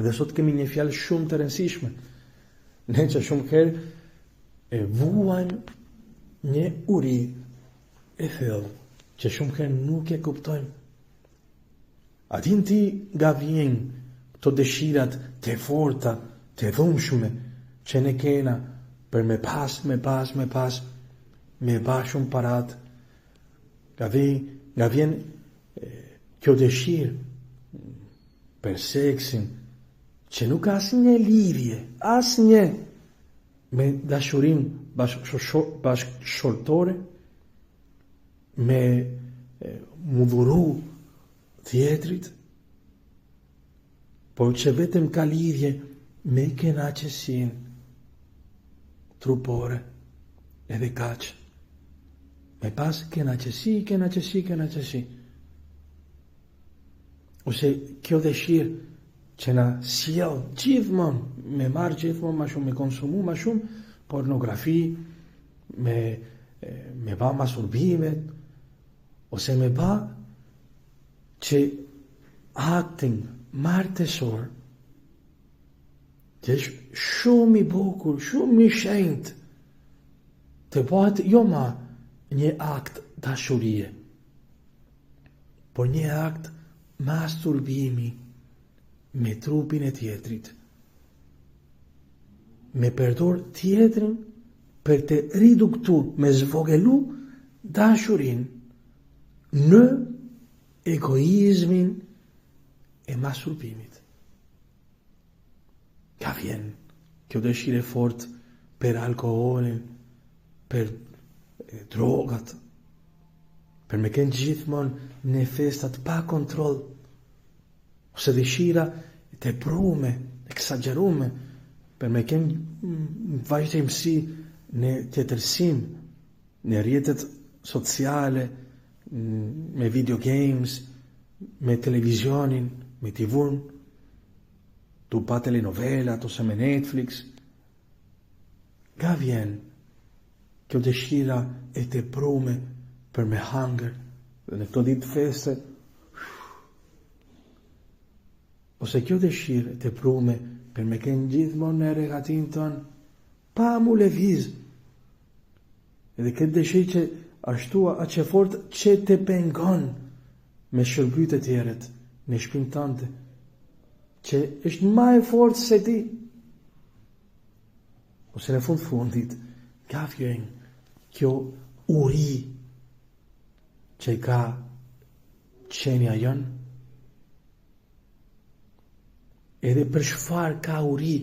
Dhe sot kemi një fjalë shumë të rëndësishme. Ne që shumë herë e vuajmë një uri e thellë që shumë herë nuk e kuptojmë. A din ti nga vjen këto dëshirat të forta, të dhunshme që ne kena për me pas, me ba shumë parat, nga vjen kjo dëshirë për seksin që nuk ka asnjë lidhje, asnjë me dashurinë bashkëshortore, me mudhuru tjetrit, por që vetëm ka lidhje me kënaqësinë trupore, edhe kaq. Me pas kënaqësi. Ose kjo dëshirë që na sjell gjithmonë me marrë gjithmonë më shumë, me konsumu më shumë pornografi, me ba masturbimet, ose me ba që aktin martesor që është shumë i bukur, shumë i shenjtë, të bëhet jo ma një akt dashurie, por një akt masturbimi me trupin e tjetrit, me përdor tjetrin për të riduktu, me zvogëlu dashurin në egoizmin e masturbimit. Ka vjen kjo dëshirë fort për alkoholin, për drogat, për me kënë gjithmonë në festat pa kontrol, ose dëshira të prume, eksagjerume, për me kënë vazhdimsi në tjetërsim, në rrjetet sociale, me video games, me televizionin, me TV-n, tu pa telenovelat ose me Netflix. Nga vjen kjo dëshira e të prume për me hangër, dhe në këto ditë feste, ose kjo dëshirë të prume për me kënë gjithmonë në regatin tonë, pa mu lëviz, edhe këtë dëshirë që ashtua a që fort që të pengon me shërbyt e tjeret në shpinë tante, që është ma e fort se ti, ose në fundit, ka vjen kjo uri që ka qenja jonë, edhe për çfarë ka uri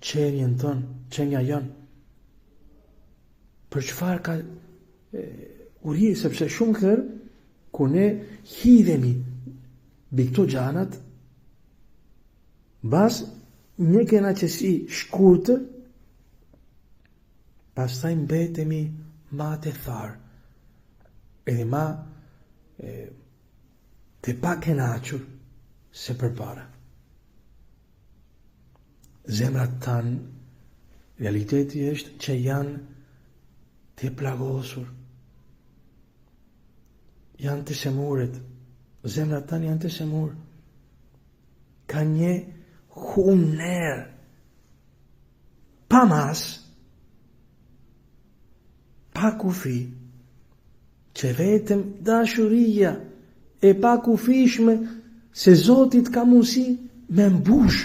qenjen tonë, qenja jonë, për çfarë ka uri, sepse shumë herë ku ne hidhemi mbi këto gjanat, bas një kënaqësi shkurtër, pastaj mbetemi ma të tharë, edhe ma të pa kënaqur se përpara. Zemrat tanë, realiteti është që janë të plagosur, janë të semuret, zemrat tanë janë të semur, ka një huner, pa mas, pa kufi, që vetëm dashuria e pa kufishme se Zotit ka mundësi me mbush.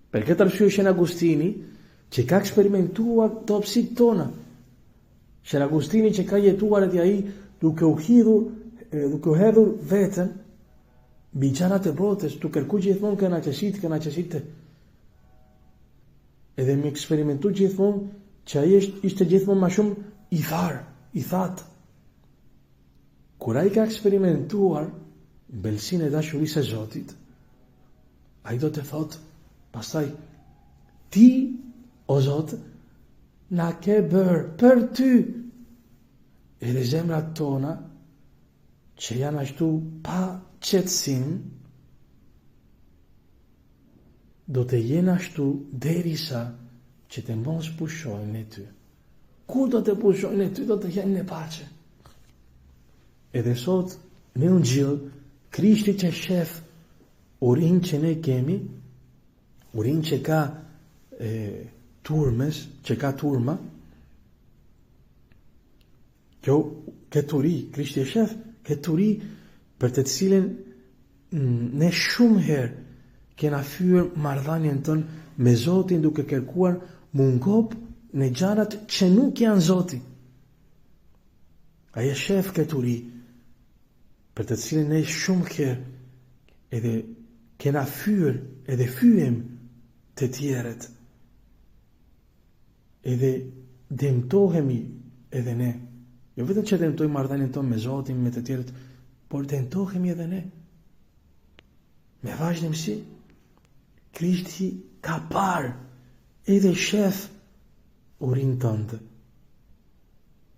Per këtë arsye Shën Agustini, që ka eksperimentuar topsit tona, Shën Agustini që ka jetuar edhe ai duke u hedhur veten mbi gjanat e botës, tu kërku gjithmonë kënaqësitë, edhe më eksperimentu gjithmonë që ai ishte gjithmonë më shumë i thatë. Kur ai ka eksperimentuar belsinë e dashurisë së Zotit, ai do të thotë pastaj, ti, o Zot, na ke bërë për ty, edhe zemrat tona, që janë ashtu pa qetësim, do të jenë ashtu derisa që të mos pushojnë në ty. Kur do të pushojnë në ty, do të jenë në pace. Edhe sot, në Ungjil, Krishti që shef urinë që ne kemi, urinë që ka turma, këtë uri, Krishti e shef, këtë uri për të cilin ne shumë herë kena fyer marrëdhënien tonë me Zotin duke kërkuar mungop në gjanat që nuk janë Zoti. Ai e shef këtë uri për të cilin ne shumë herë edhe kena fyer edhe fyem të tjerët. Edhe dëmtohemi edhe ne. Jo vetëm që dëmtojmë marrëdhënien tonë me Zotin, me të tjerët, por dëmtohemi edhe ne. Me vazhdimsi, Krishti ka parë edhe shef urinë tënde.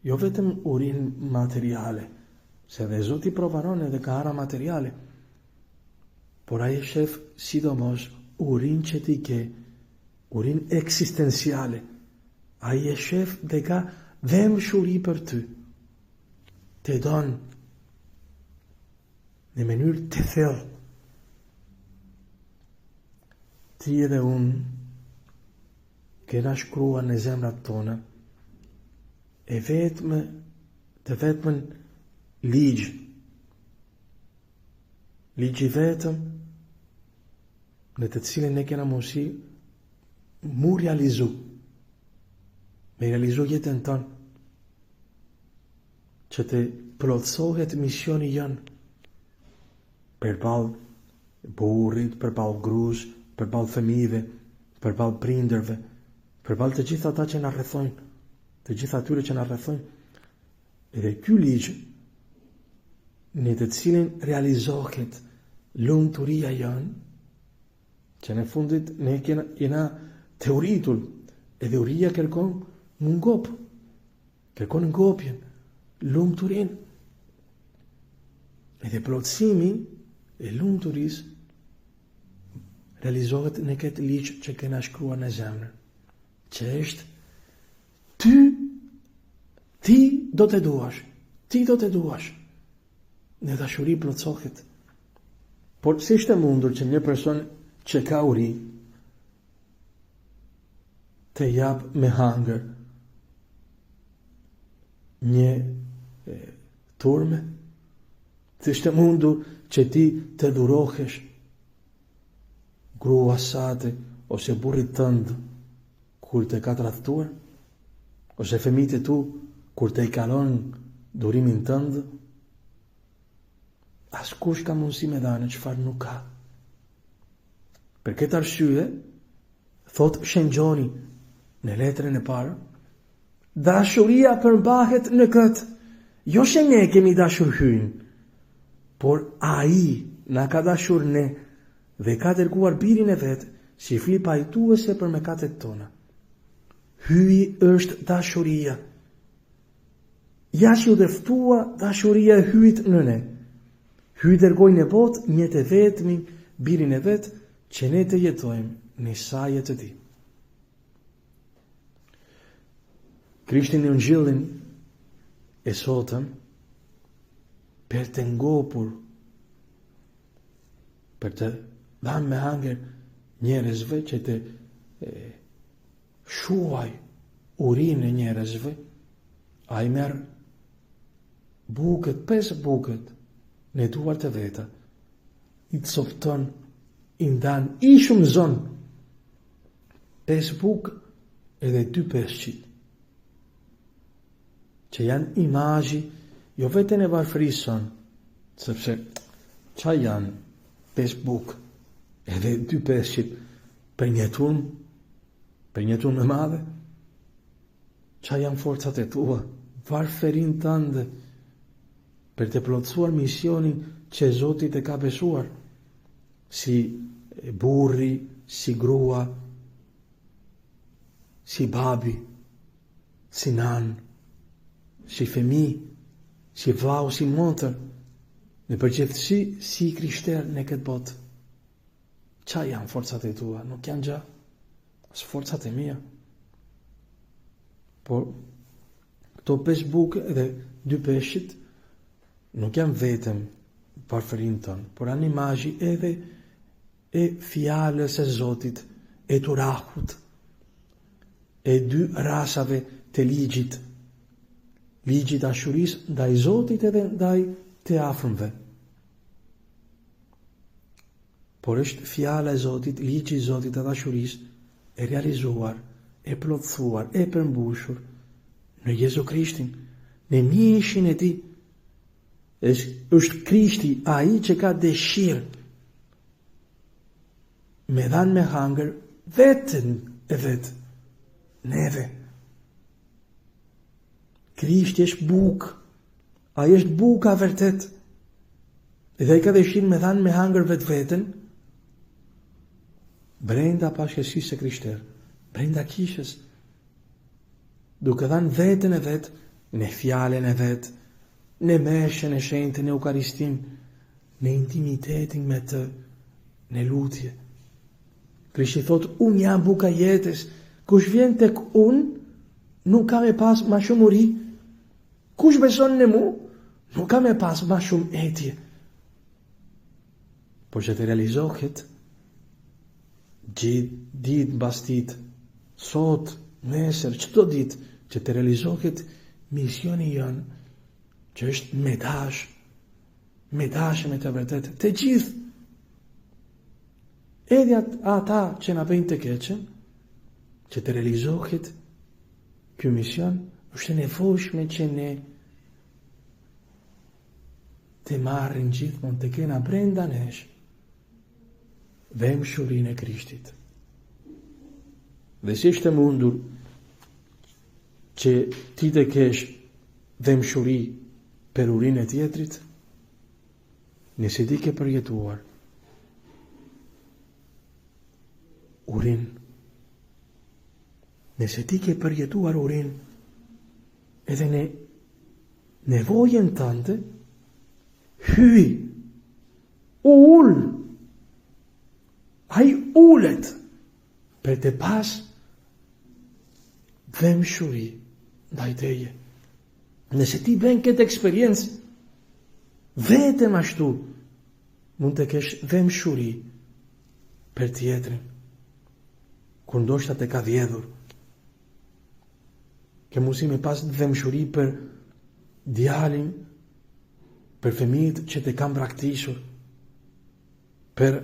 Jo vetëm urinë materiale, se dhe Zoti provaron edhe ka ara materiale, por ai shef sidomos urinë që ti ke, urinë eksistenciale. Ai e shef dhe ka dëmshuri për ty. Te donë në mënyrë të thellë. Ti edhe unë kena shkruar në zemrat tona e vetëm ligj. Ligji vetëm në të cilin ne kena mundësi mu realizu. Me realizu jetën tonë që të plotësohet misioni janë përballë burrit, përballë gruas, përballë fëmijëve, përballë prindërve, përballë të gjithë ata që na rrethojnë, të gjithë atyre që na rrethojnë. Edhe ky ligj në të cilin realizohet lumturia janë, që në fundit ne kena teoritur, edhe uria kërkon mungop, kërkon ngopjen, lumturin. Edhe plotësimi e lumturisë realizohet në këtë ligj që kena shkruar në zemrën, që është ti do të duash, në dashuri plotësohet. Por si është e mundur që një person që ka uri të jap me hangër një turme? Si është e mundur që ti të dhurohesh grua sate ose burrit tënd kur të ka tradhtuar, ose fëmijët e tu kur të i kalon durimin tënd? Askush ka mundësi me dhënë çfarë nuk ka. Për këtë arsye, thot Shëngjoni në letrën e parë, dashuria përmbahet në këtë, jo që ne kemi dashur hyn, por ai na ka dashur ne dhe ka dërguar birin e vet si fli pajtuese për mëkatet tona. Hyi është dashuria. Ja që u dërftua dashuria e hyjt në ne. Hyi dërgoi në botë një të vetmin birin e vet që ne të jetojmë në sajet të tij. Krishti në Ungjillin e sotëm për të ngopur, për të dhënë me hangër njerëzve që të shuaj urinë e njerëzve, ai merr bukët, 5 bukët në duart e veta, i të softon, i ndan, i shumëzon 5 bukë edhe 2 peshqit, që janë imazhi jo vetën e varfërison, sepse qa janë 5 bukë edhe 2 peshqit për një turmë më madhe? Qa janë forcat e tua, varfërin tënde për të plotësuar misionin që Zoti të ka besuar, si burri, si grua, si babi, si nan, si fëmi, si vlau, si motër, në përgjithësi si krishter në këtë botë. Qa janë forcat e tua? Nuk janë gjë, as forcat e mia. Por këto 5 bukë dhe 2 peshqit nuk janë vetëm varfërinë tonë, por janë imazhi edhe e fjalës e Zotit, e turahut, e dy rasave të ligjit, ligji dashurisë ndaj Zotit edhe ndaj të afërmve. Por është fjala e Zotit, ligji i Zotit e dashurisë e realizuar, e plotësuar, e përmbushur në Jezu Krishtin, në mishin e tij. Është Krishti ai që ka dëshirë me dhanë me hangër vetën e vetë, neve. Krishti është bukë, ai është buka vërtet, edhe ai ka dëshirë me dhanë me hangër vetë vetën, brenda pashkësisë së krishterë, brenda kishës, duke dhanë vetën e vetë, në fjalën e vetë, në meshën e shenjtë, në Eukaristin, në intimitetin me të, në lutje. Krishti thot, unë jam buka jetës, kush vjen tek unë, nuk ka me pas ma shumë uri, kush beson në mu, nuk ka me pas ma shumë etje. Por që të realizohet, ditë mbas ditë, sot, nesër, çdo ditë, që të realizohet misioni janë, që është me dashë me të vërtet, të gjithë, edhe ata që na bëjnë të keqen, që të realizohet ky mision, është e nevojshme që ne të marrin gjithmonë të kena brenda nesh vëmshurinë e Krishtit. Dhe si është e mundur që ti të kesh vëmshuri për urinë e tjetrit, nëse ti ke përjetuar urin, nëse ti ke përjetuar urin, edhe në nevojen tante, hyj, ai ullet për të pas vëmshuri ndaj teje. Nëse ti bën këtë eksperiencë, vetëm ashtu mund të kesh vëmshuri për tjetrin, kur ndoshta të ka vjedhur. Ke mundësi me pas vëmshuri për djalin, për fëmijët që të kanë braktisur, për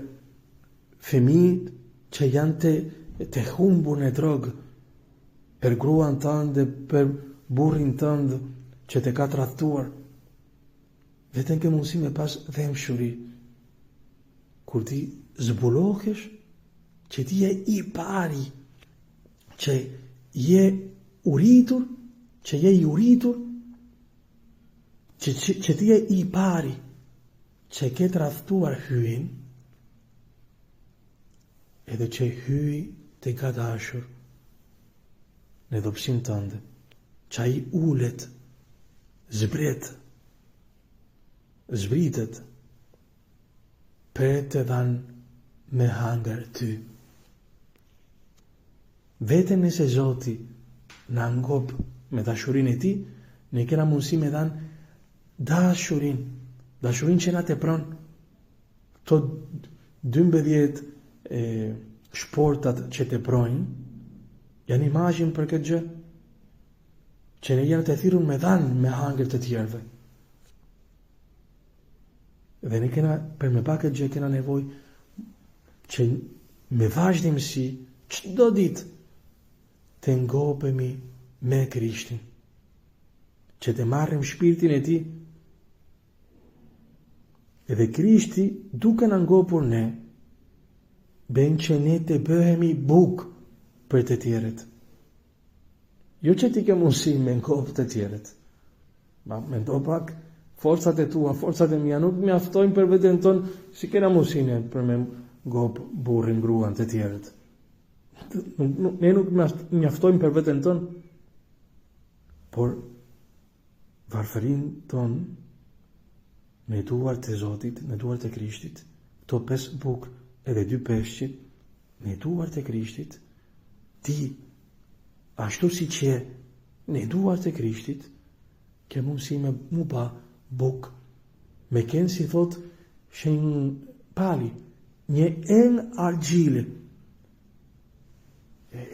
fëmijët që janë të humbur në drogë, për gruan tënde, për burrin tënd që të ka tradhtuar. Vetëm ke mundësi me pas vëmshuri kur ti zbulohesh që ti je i pari, që je uritur, që ti je i pari që ke tradhtuar hyn, edhe që hyj të ka dashur në dobësinë tënde, që ai ulet, zbritet për të dhanë me hangër ty. Vetëm nëse Zoti na ngop me dashurinë e tij, ne kena mundësi me dhanë dashurinë që na tepron. Këto 12 shportat që teprojnë janë imazhin për këtë gjë, që ne janë të thirrur me dhanë me hangër të tjerëve. Dhe ne kena, për me pak këtë gjë, kena nevojë që me vazhdimsi çdo ditë të ngopemi me Krishtin, që të marrim shpirtin e tij, edhe Krishti duke na ngopur ne, bën që ne të bëhemi bukë për të tjerët. Jo që ti ke mundësi me ngopë të tjerët. Me ndo pak, forcat e tua, forcat e mia nuk mjaftojnë për veten tonë, si kena mundësinë për me ngopë burrin, gruan të tjerët. Ne nuk mjaftojnë për veten tonë, por varfërinë tonë me duart të Zotit, me duart të Krishtit, to 5 bukë edhe 2 peshqit, me duart të Krishtit, ti ashtu si që në duart e Krishtit, ke mundësi me mu ba buk, me kenë si thot shenjë pali, një enë argjile,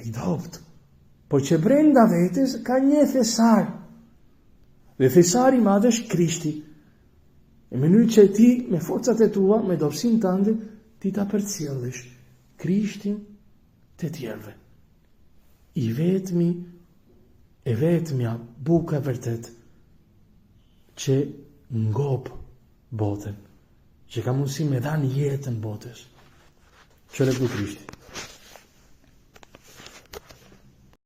i dopt, por që brenda vetes ka një thesar, dhe thesari madh është Krishti, në mënyrë që ti me forcat e tua, me dobësinë tënde, ti ta përcjellësh Krishtin të tjerëve. I vetmi e vetmja buka vërtet që ngop botën, që ka mundësi me dhanë jetën botës, që lëku Krishti.